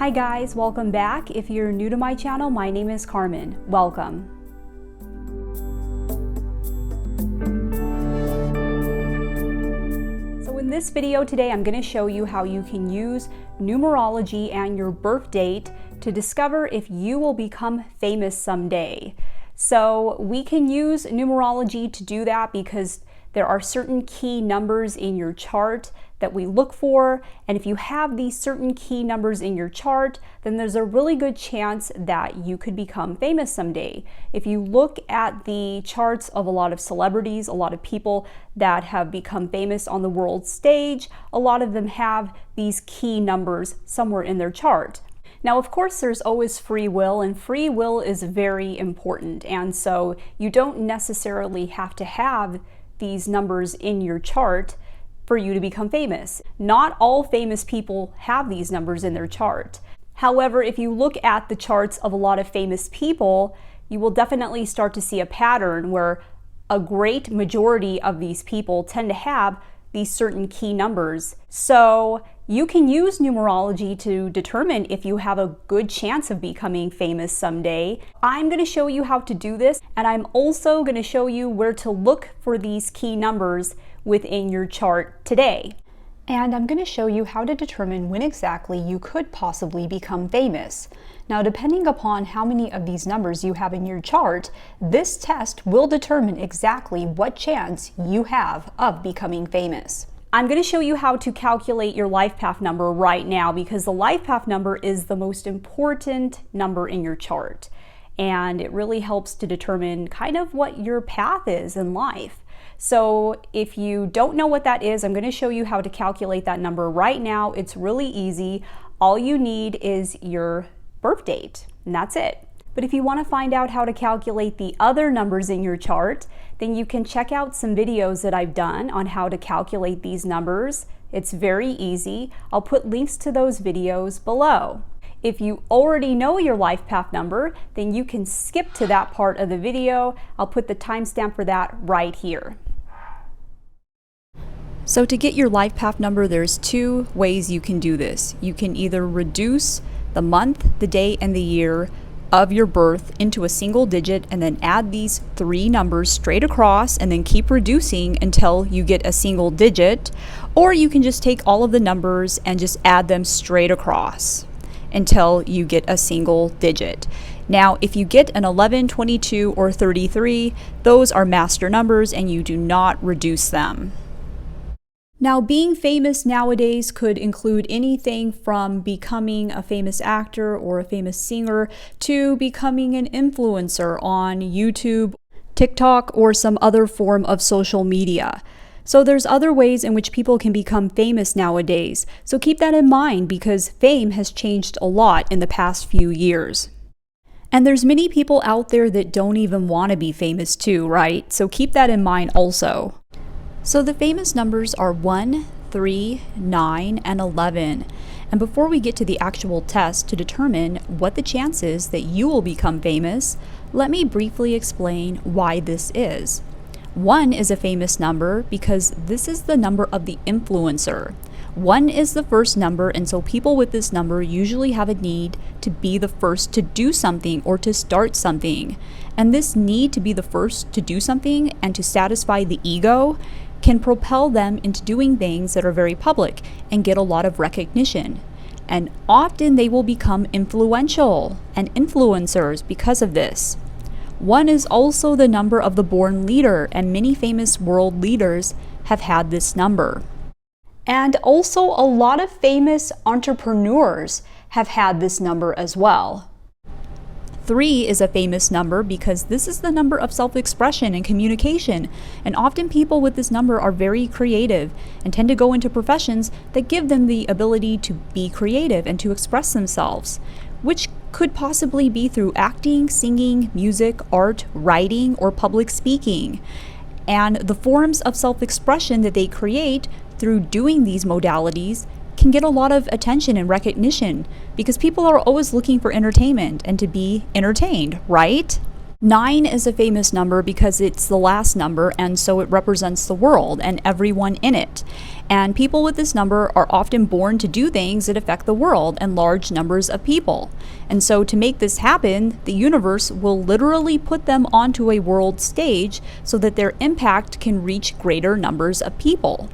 Hi guys, welcome back. If you're new to my channel, my name is Carmen. Welcome. So in this video today, I'm going to show you how you can use numerology and your birth date to discover if you will become famous someday. So we can use numerology to do that because there are certain key numbers in your chart that we look for, and if you have these certain key numbers in your chart, then there's a really good chance that you could become famous someday. If you look at the charts of a lot of celebrities, a lot of people that have become famous on the world stage, a lot of them have these key numbers somewhere in their chart. Now, of course, there's always free will, and free will is very important, and so you don't necessarily have to have these numbers in your chart for you to become famous. Not all famous people have these numbers in their chart. However, if you look at the charts of a lot of famous people, you will definitely start to see a pattern where a great majority of these people tend to have these certain key numbers. So you can use numerology to determine if you have a good chance of becoming famous someday. I'm going to show you how to do this, and I'm also going to show you where to look for these key numbers within your chart today. And I'm going to show you how to determine when exactly you could possibly become famous. Now, depending upon how many of these numbers you have in your chart, this test will determine exactly what chance you have of becoming famous. I'm going to show you how to calculate your life path number right now because the life path number is the most important number in your chart. And it really helps to determine kind of what your path is in life. So if you don't know what that is, I'm going to show you how to calculate that number right now. It's really easy. All you need is your birth date, and that's it. But if you want to find out how to calculate the other numbers in your chart, then you can check out some videos that I've done on how to calculate these numbers. It's very easy. I'll put links to those videos below. If you already know your life path number, then you can skip to that part of the video. I'll put the timestamp for that right here. So to get your life path number, there's two ways you can do this. You can either reduce the month, the day, and the year of your birth into a single digit and then add these three numbers straight across and then keep reducing until you get a single digit, or you can just take all of the numbers and just add them straight across until you get a single digit. Now, if you get an 11, 22, or 33, those are master numbers and you do not reduce them. Now, being famous nowadays could include anything from becoming a famous actor or a famous singer to becoming an influencer on YouTube, TikTok, or some other form of social media. So there's other ways in which people can become famous nowadays. So keep that in mind because fame has changed a lot in the past few years. And there's many people out there that don't even want to be famous too, right? So keep that in mind also. So the famous numbers are 1, 3, 9, and 11. And before we get to the actual test to determine what the chance is that you will become famous, let me briefly explain why this is. 1 is a famous number because this is the number of the influencer. 1 is the first number, and so people with this number usually have a need to be the first to do something or to start something. And this need to be the first to do something and to satisfy the ego can propel them into doing things that are very public and get a lot of recognition. And often they will become influential and influencers because of this. 1 is also the number of the born leader, and many famous world leaders have had this number. And also a lot of famous entrepreneurs have had this number as well. 3 is a famous number because this is the number of self-expression and communication, and often people with this number are very creative and tend to go into professions that give them the ability to be creative and to express themselves, which could possibly be through acting, singing, music, art, writing, or public speaking. And the forms of self-expression that they create through doing these modalities can get a lot of attention and recognition because people are always looking for entertainment and to be entertained, right? 9 is a famous number because it's the last number, and so it represents the world and everyone in it. And people with this number are often born to do things that affect the world and large numbers of people. And so to make this happen, the universe will literally put them onto a world stage so that their impact can reach greater numbers of people.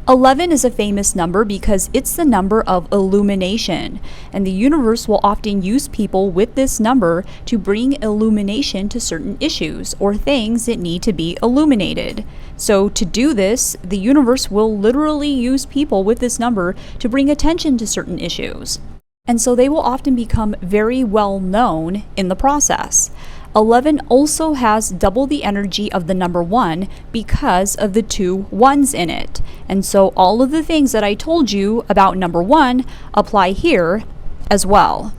11 is a famous number because it's the number of illumination, and the universe will often use people with this number to bring illumination to certain issues or things that need to be illuminated. So to do this, the universe will literally use people with this number to bring attention to certain issues. And so they will often become very well known in the process. 11 also has double the energy of the number 1 because of the 2 ones in it. And so all of the things that I told you about number 1 apply here as well.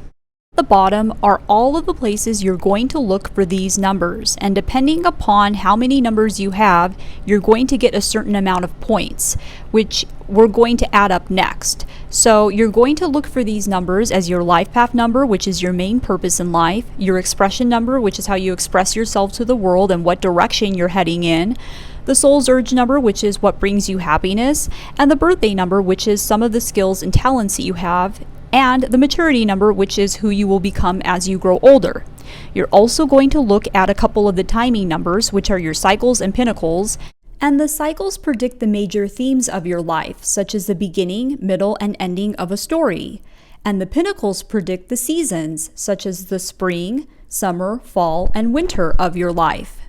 At the bottom are all of the places you're going to look for these numbers, and depending upon how many numbers you have, you're going to get a certain amount of points, which we're going to add up next. So you're going to look for these numbers as your life path number, which is your main purpose in life, your expression number, which is how you express yourself to the world and what direction you're heading in, the soul's urge number, which is what brings you happiness, and the birthday number, which is some of the skills and talents that you have, and the maturity number, which is who you will become as you grow older. You're also going to look at a couple of the timing numbers, which are your cycles and pinnacles, and the cycles predict the major themes of your life, such as the beginning, middle, and ending of a story. And the pinnacles predict the seasons, such as the spring, summer, fall, and winter of your life.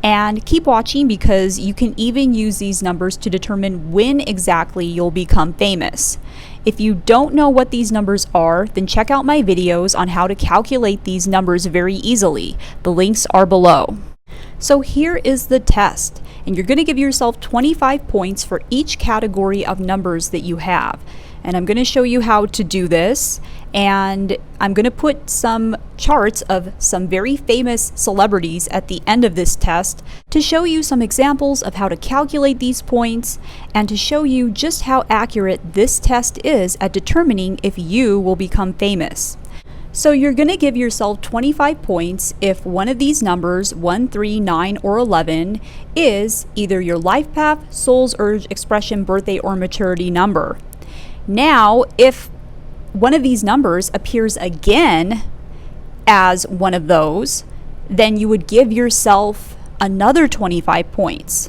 And keep watching because you can even use these numbers to determine when exactly you'll become famous. If you don't know what these numbers are, then check out my videos on how to calculate these numbers very easily. The links are below. So here is the test, and you're going to give yourself 25 points for each category of numbers that you have. And I'm going to show you how to do this, and I'm going to put some charts of some very famous celebrities at the end of this test to show you some examples of how to calculate these points and to show you just how accurate this test is at determining if you will become famous. So you're going to give yourself 25 points if one of these numbers, 1, 3, 9, or 11, is either your life path, soul's urge, expression, birthday, or maturity number. Now, if one of these numbers appears again as one of those, then you would give yourself another 25 points.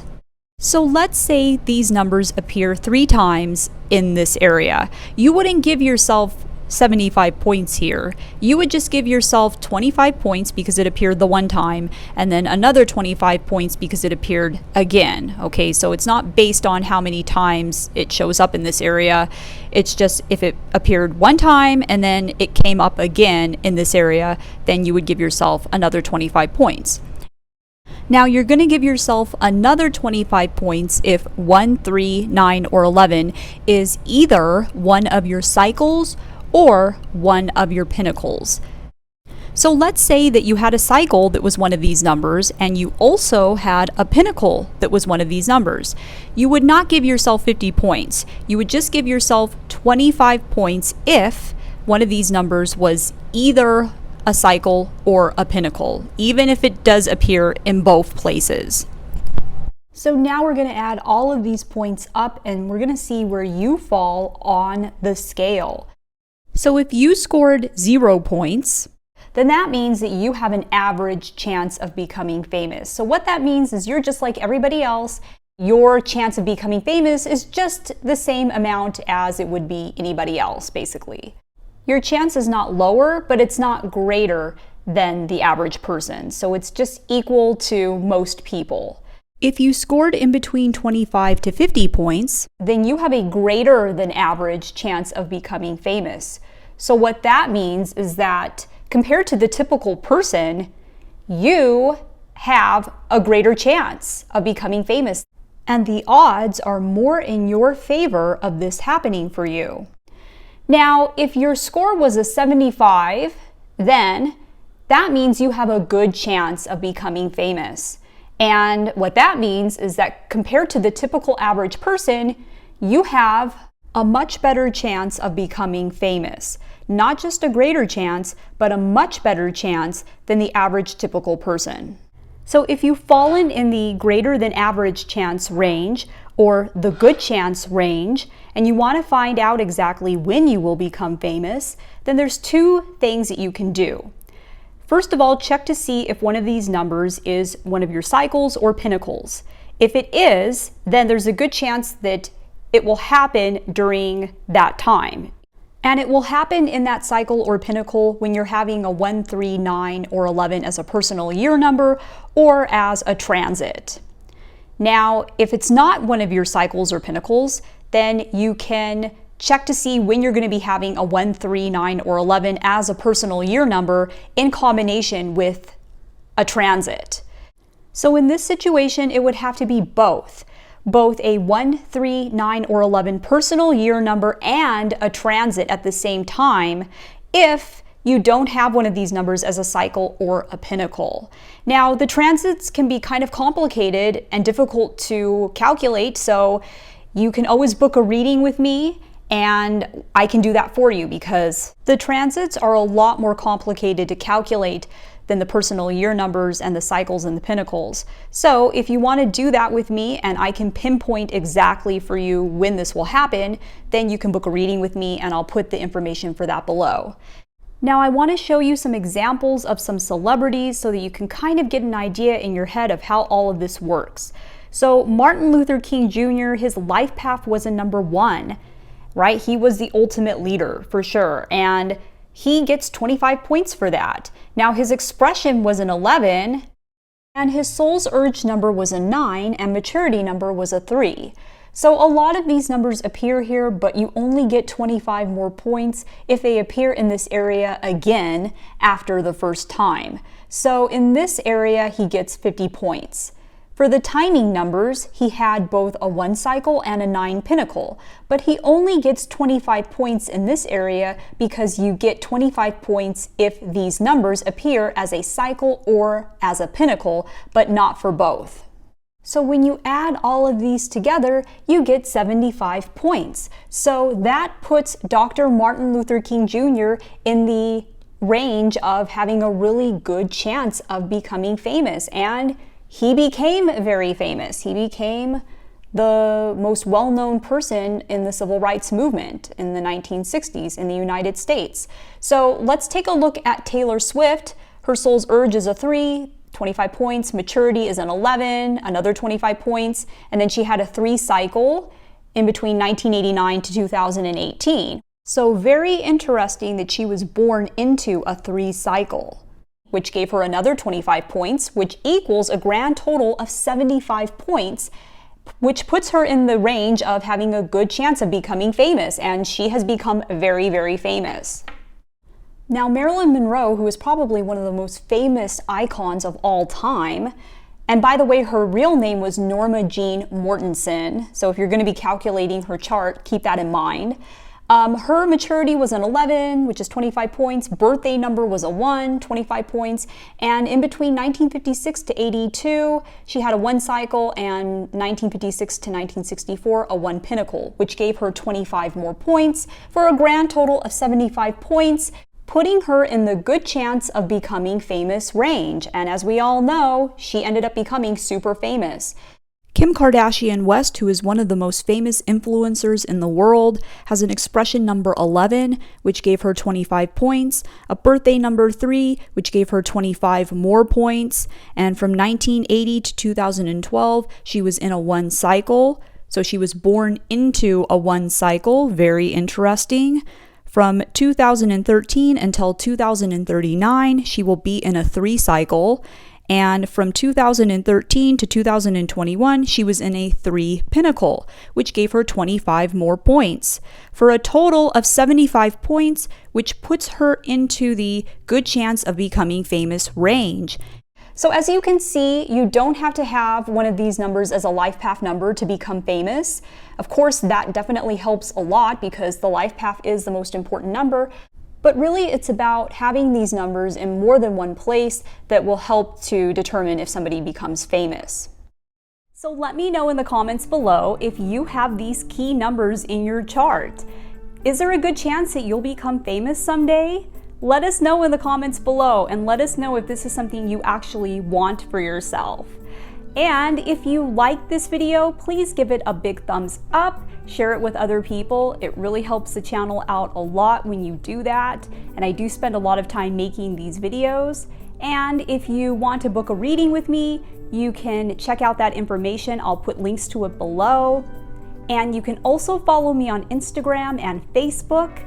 So let's say these numbers appear 3 times in this area. You wouldn't give yourself 75 points here. You would just give yourself 25 points because it appeared the one time, and then another 25 points because it appeared again. Okay, so it's not based on how many times it shows up in this area. It's just if it appeared one time and then it came up again in this area, then you would give yourself another 25 points. Now you're going to give yourself another 25 points if 1, 3, 9, or 11 is either one of your cycles or one of your pinnacles. So let's say that you had a cycle that was one of these numbers and you also had a pinnacle that was one of these numbers. You would not give yourself 50 points. You would just give yourself 25 points if one of these numbers was either a cycle or a pinnacle, even if it does appear in both places. So now we're going to add all of these points up and we're going to see where you fall on the scale. So if you scored 0 points, then that means that you have an average chance of becoming famous. So what that means is you're just like everybody else. Your chance of becoming famous is just the same amount as it would be anybody else, basically. Your chance is not lower, but it's not greater than the average person. So it's just equal to most people. If you scored in between 25 to 50 points, then you have a greater than average chance of becoming famous. So what that means is that compared to the typical person, you have a greater chance of becoming famous. And the odds are more in your favor of this happening for you. Now, if your score was a 75, then that means you have a good chance of becoming famous. And what that means is that compared to the typical average person, you have a much better chance of becoming famous. Not just a greater chance, but a much better chance than the average typical person. So if you've fallen in the greater than average chance range, or the good chance range, and you want to find out exactly when you will become famous, then there's two things that you can do. First of all, check to see if one of these numbers is one of your cycles or pinnacles. If it is, then there's a good chance that it will happen during that time. And it will happen in that cycle or pinnacle when you're having a 1, 3, 9, or 11 as a personal year number or as a transit. Now, if it's not one of your cycles or pinnacles, then you can check to see when you're going to be having a 1, 3, 9, or 11 as a personal year number in combination with a transit. So in this situation, it would have to be both a 1, 3, 9, or 11 personal year number and a transit at the same time if you don't have one of these numbers as a cycle or a pinnacle. Now, the transits can be kind of complicated and difficult to calculate, so you can always book a reading with me and I can do that for you because the transits are a lot more complicated to calculate than the personal year numbers and the cycles and the pinnacles. So if you want to do that with me and I can pinpoint exactly for you when this will happen, then you can book a reading with me and I'll put the information for that below. Now I want to show you some examples of some celebrities so that you can kind of get an idea in your head of how all of this works. So Martin Luther King Jr., his life path was a number 1, right? He was the ultimate leader for sure, and he gets 25 points for that. Now his expression was an 11, and his soul's urge number was a 9, and maturity number was a 3. So a lot of these numbers appear here, but you only get 25 more points if they appear in this area again after the first time. So in this area, he gets 50 points. For the timing numbers, he had both a 1 cycle and a 9 pinnacle, but he only gets 25 points in this area because you get 25 points if these numbers appear as a cycle or as a pinnacle, but not for both. So when you add all of these together, you get 75 points. So that puts Dr. Martin Luther King Jr. in the range of having a really good chance of becoming famous, and he became very famous. He became the most well-known person in the civil rights movement in the 1960s in the United States. So let's take a look at Taylor Swift. Her soul's urge is a 3, 25 points. Maturity is an 11, another 25 points. And then she had a 3 cycle in between 1989 to 2018. So very interesting that she was born into a 3 cycle, which gave her another 25 points, which equals a grand total of 75 points, which puts her in the range of having a good chance of becoming famous, and she has become very, very famous. Now, Marilyn Monroe, who is probably one of the most famous icons of all time, and by the way, her real name was Norma Jean Mortensen, so if you're going to be calculating her chart, keep that in mind. Her maturity was an 11, which is 25 points. Birthday number was a 1, 25 points. And in between 1956 to 82, she had a 1 cycle, and 1956 to 1964, a 1 pinnacle, which gave her 25 more points for a grand total of 75 points, putting her in the good chance of becoming famous range. And as we all know, she ended up becoming super famous. Kim Kardashian West, who is one of the most famous influencers in the world, has an expression number 11, which gave her 25 points, a birthday number 3, which gave her 25 more points, and from 1980 to 2012, she was in a 1 cycle, so she was born into a 1 cycle, very interesting. From 2013 until 2039, she will be in a 3 cycle. And from 2013 to 2021, she was in a 3 pinnacle, which gave her 25 more points, for a total of 75 points, which puts her into the good chance of becoming famous range. So as you can see, you don't have to have one of these numbers as a life path number to become famous. Of course, that definitely helps a lot because the life path is the most important number. But really, it's about having these numbers in more than one place that will help to determine if somebody becomes famous. So let me know in the comments below if you have these key numbers in your chart. Is there a good chance that you'll become famous someday? Let us know in the comments below, and let us know if this is something you actually want for yourself. And if you like this video, please give it a big thumbs up, share it with other people. It really helps the channel out a lot when you do that. And I do spend a lot of time making these videos. And if you want to book a reading with me, you can check out that information. I'll put links to it below. And you can also follow me on Instagram and Facebook.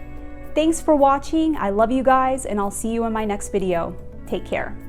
Thanks for watching. I love you guys, and I'll see you in my next video. Take care.